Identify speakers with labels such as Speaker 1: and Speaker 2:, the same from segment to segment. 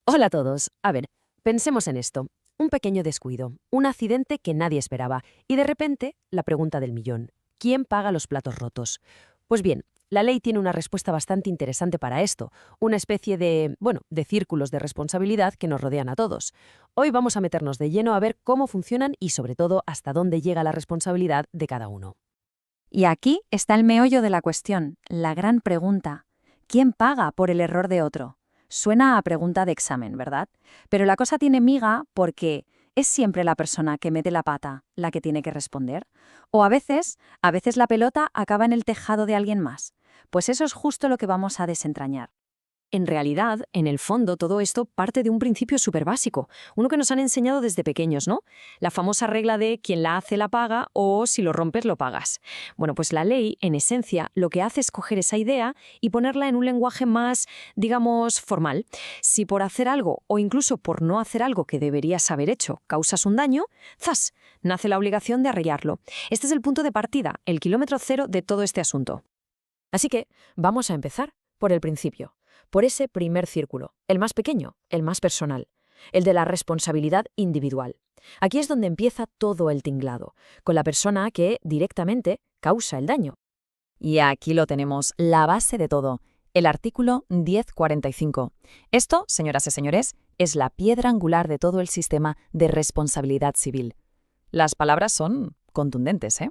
Speaker 1: Hola a todos. A ver, pensemos en esto. Un pequeño descuido, un accidente que nadie esperaba y de repente la pregunta del millón. ¿Quién paga los platos rotos? Pues bien, la ley tiene una respuesta bastante interesante para esto, una especie de círculos de responsabilidad que nos rodean a todos. Hoy vamos a meternos de lleno a ver cómo funcionan y sobre todo hasta dónde llega la responsabilidad de cada uno.
Speaker 2: Y aquí está el meollo de la cuestión, la gran pregunta. ¿Quién paga por el error de otro? Suena a pregunta de examen, ¿verdad? Pero la cosa tiene miga porque ¿es siempre la persona que mete la pata la que tiene que responder? O a veces la pelota acaba en el tejado de alguien más. Pues eso es justo lo que vamos a desentrañar.
Speaker 1: En realidad, en el fondo, todo esto parte de un principio súper básico, uno que nos han enseñado desde pequeños, ¿no? La famosa regla de quien la hace la paga o si lo rompes lo pagas. Bueno, pues la ley, en esencia, lo que hace es coger esa idea y ponerla en un lenguaje más, digamos, formal. Si por hacer algo o incluso por no hacer algo que deberías haber hecho causas un daño, ¡zas!, nace la obligación de arreglarlo. Este es el punto de partida, el kilómetro cero de todo este asunto. Así que vamos a empezar por el principio, por ese primer círculo, el más pequeño, el más personal, el de la responsabilidad individual. Aquí es donde empieza todo el tinglado, con la persona que directamente causa el daño.
Speaker 2: Y aquí lo tenemos, la base de todo, el artículo 1045. Esto, señoras y señores, es la piedra angular de todo el sistema de responsabilidad civil. Las palabras son contundentes, ¿eh?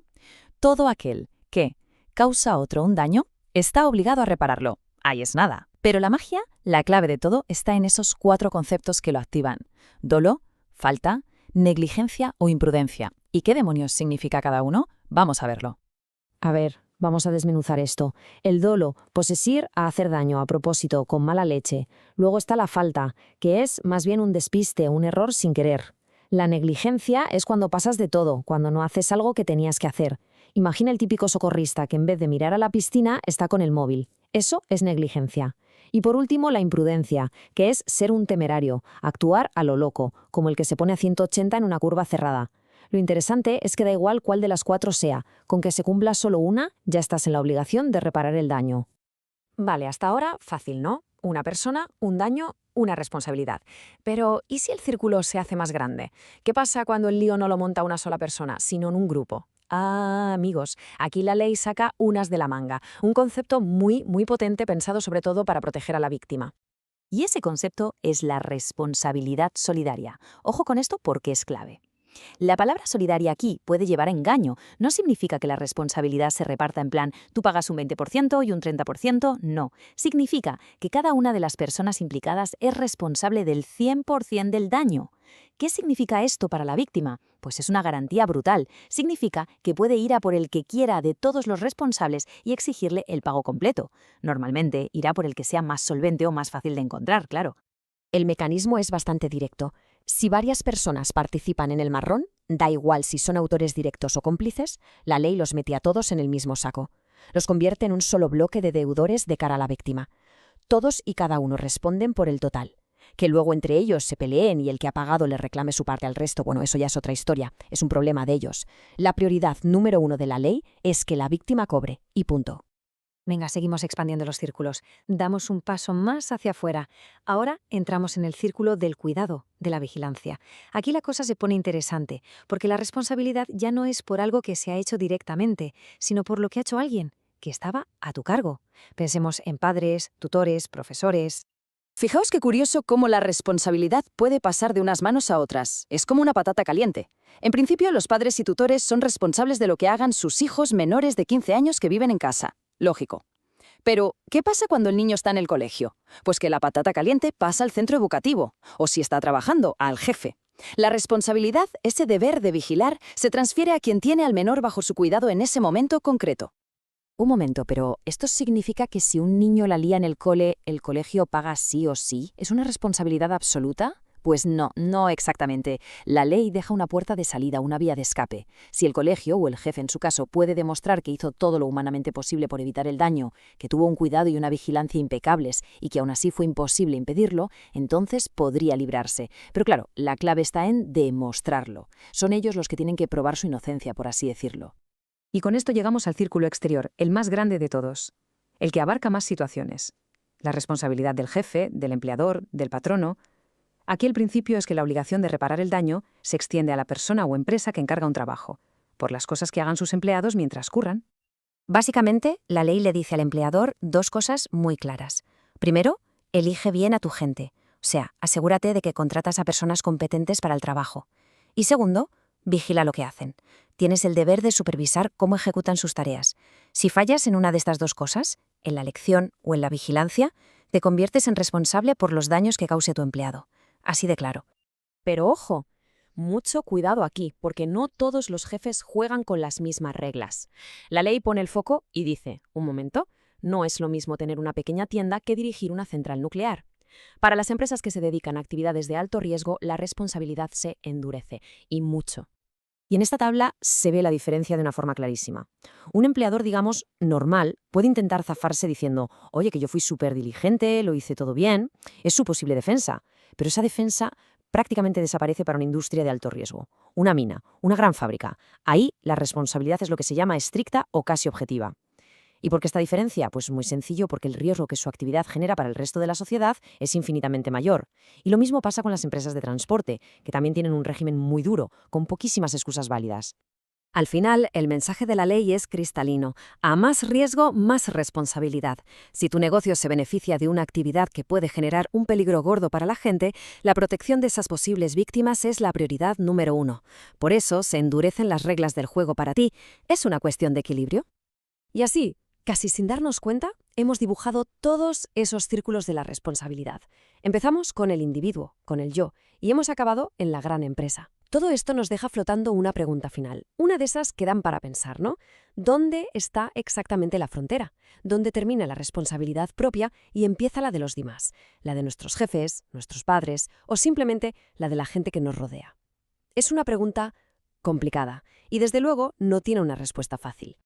Speaker 2: Todo aquel que causa a otro un daño está obligado a repararlo. Ahí es nada. Pero la magia, la clave de todo, está en esos 4 conceptos que lo activan: dolo, falta, negligencia o imprudencia. ¿Y qué demonios significa cada uno? Vamos a verlo.
Speaker 1: A ver, vamos a desmenuzar esto. El dolo, posesir a hacer daño a propósito, con mala leche. Luego está la falta, que es más bien un despiste, un error sin querer. La negligencia es cuando pasas de todo, cuando no haces algo que tenías que hacer. Imagina el típico socorrista que en vez de mirar a la piscina está con el móvil. Eso es negligencia. Y por último, la imprudencia, que es ser un temerario, actuar a lo loco, como el que se pone a 180 en una curva cerrada. Lo interesante es que da igual cuál de las 4 sea, con que se cumpla solo una, ya estás en la obligación de reparar el daño. Vale, hasta ahora fácil, ¿no? Una persona, un daño, una responsabilidad. Pero, ¿y si el círculo se hace más grande? ¿Qué pasa cuando el lío no lo monta una sola persona, sino en un grupo? Ah, amigos, aquí la ley saca unas de la manga, un concepto muy, muy potente pensado sobre todo para proteger a la víctima. Y ese concepto es la responsabilidad solidaria. Ojo con esto porque es clave. La palabra solidaria aquí puede llevar a engaño. No significa que la responsabilidad se reparta en plan, tú pagas un 20% y un 30%, no. Significa que cada una de las personas implicadas es responsable del 100% del daño. ¿Qué significa esto para la víctima? Pues es una garantía brutal. Significa que puede ir a por el que quiera de todos los responsables y exigirle el pago completo. Normalmente irá por el que sea más solvente o más fácil de encontrar, claro. El mecanismo es bastante directo. Si varias personas participan en el marrón, da igual si son autores directos o cómplices, la ley los mete a todos en el mismo saco. Los convierte en un solo bloque de deudores de cara a la víctima. Todos y cada uno responden por el total. Que luego entre ellos se peleen y el que ha pagado le reclame su parte al resto, bueno, eso ya es otra historia, es un problema de ellos. La prioridad número 1 de la ley es que la víctima cobre, y punto. Venga, seguimos expandiendo los círculos. Damos un paso más hacia afuera. Ahora entramos en el círculo del cuidado, de la vigilancia. Aquí la cosa se pone interesante, porque la responsabilidad ya no es por algo que se ha hecho directamente, sino por lo que ha hecho alguien, que estaba a tu cargo. Pensemos en padres, tutores, profesores.
Speaker 3: Fijaos qué curioso cómo la responsabilidad puede pasar de unas manos a otras. Es como una patata caliente. En principio, los padres y tutores son responsables de lo que hagan sus hijos menores de 15 años que viven en casa. Lógico. Pero, ¿qué pasa cuando el niño está en el colegio? Pues que la patata caliente pasa al centro educativo, o si está trabajando, al jefe. La responsabilidad, ese deber de vigilar, se transfiere a quien tiene al menor bajo su cuidado en ese momento concreto.
Speaker 2: Un momento, pero ¿esto significa que si un niño la lía en el cole, el colegio paga sí o sí? ¿Es una responsabilidad absoluta? Pues no, no exactamente. La ley deja una puerta de salida, una vía de escape. Si el colegio, o el jefe en su caso, puede demostrar que hizo todo lo humanamente posible por evitar el daño, que tuvo un cuidado y una vigilancia impecables y que aún así fue imposible impedirlo, entonces podría librarse. Pero claro, la clave está en demostrarlo. Son ellos los que tienen que probar su inocencia, por así decirlo.
Speaker 1: Y con esto llegamos al círculo exterior, el más grande de todos, el que abarca más situaciones. La responsabilidad del jefe, del empleador, del patrono.
Speaker 3: Aquí el principio es que la obligación de reparar el daño se extiende a la persona o empresa que encarga un trabajo, por las cosas que hagan sus empleados mientras curran.
Speaker 1: Básicamente, la ley le dice al empleador dos cosas muy claras. Primero, elige bien a tu gente, o sea, asegúrate de que contratas a personas competentes para el trabajo. Y segundo, vigila lo que hacen. Tienes el deber de supervisar cómo ejecutan sus tareas. Si fallas en una de estas dos cosas, en la elección o en la vigilancia, te conviertes en responsable por los daños que cause tu empleado. Así de claro.
Speaker 2: Pero ojo, mucho cuidado aquí, porque no todos los jefes juegan con las mismas reglas. La ley pone el foco y dice, un momento, no es lo mismo tener una pequeña tienda que dirigir una central nuclear. Para las empresas que se dedican a actividades de alto riesgo, la responsabilidad se endurece, y mucho.
Speaker 1: Y en esta tabla se ve la diferencia de una forma clarísima. Un empleador, digamos, normal, puede intentar zafarse diciendo, oye, que yo fui súper diligente, lo hice todo bien. Es su posible defensa. Pero esa defensa prácticamente desaparece para una industria de alto riesgo. Una mina, una gran fábrica. Ahí la responsabilidad es lo que se llama estricta o casi objetiva. ¿Y por qué esta diferencia? Pues muy sencillo, porque el riesgo que su actividad genera para el resto de la sociedad es infinitamente mayor. Y lo mismo pasa con las empresas de transporte, que también tienen un régimen muy duro, con poquísimas excusas válidas.
Speaker 2: Al final, el mensaje de la ley es cristalino. A más riesgo, más responsabilidad. Si tu negocio se beneficia de una actividad que puede generar un peligro gordo para la gente, la protección de esas posibles víctimas es la prioridad número 1. Por eso se endurecen las reglas del juego para ti. Es una cuestión de equilibrio. Y así, casi sin darnos cuenta, hemos dibujado todos esos círculos de la responsabilidad. Empezamos con el individuo, con el yo, y hemos acabado en la gran empresa. Todo esto nos deja flotando una pregunta final. Una de esas que dan para pensar, ¿no? ¿Dónde está exactamente la frontera? ¿Dónde termina la responsabilidad propia y empieza la de los demás? La de nuestros jefes, nuestros padres o simplemente la de la gente que nos rodea. Es una pregunta complicada y desde luego no tiene una respuesta fácil.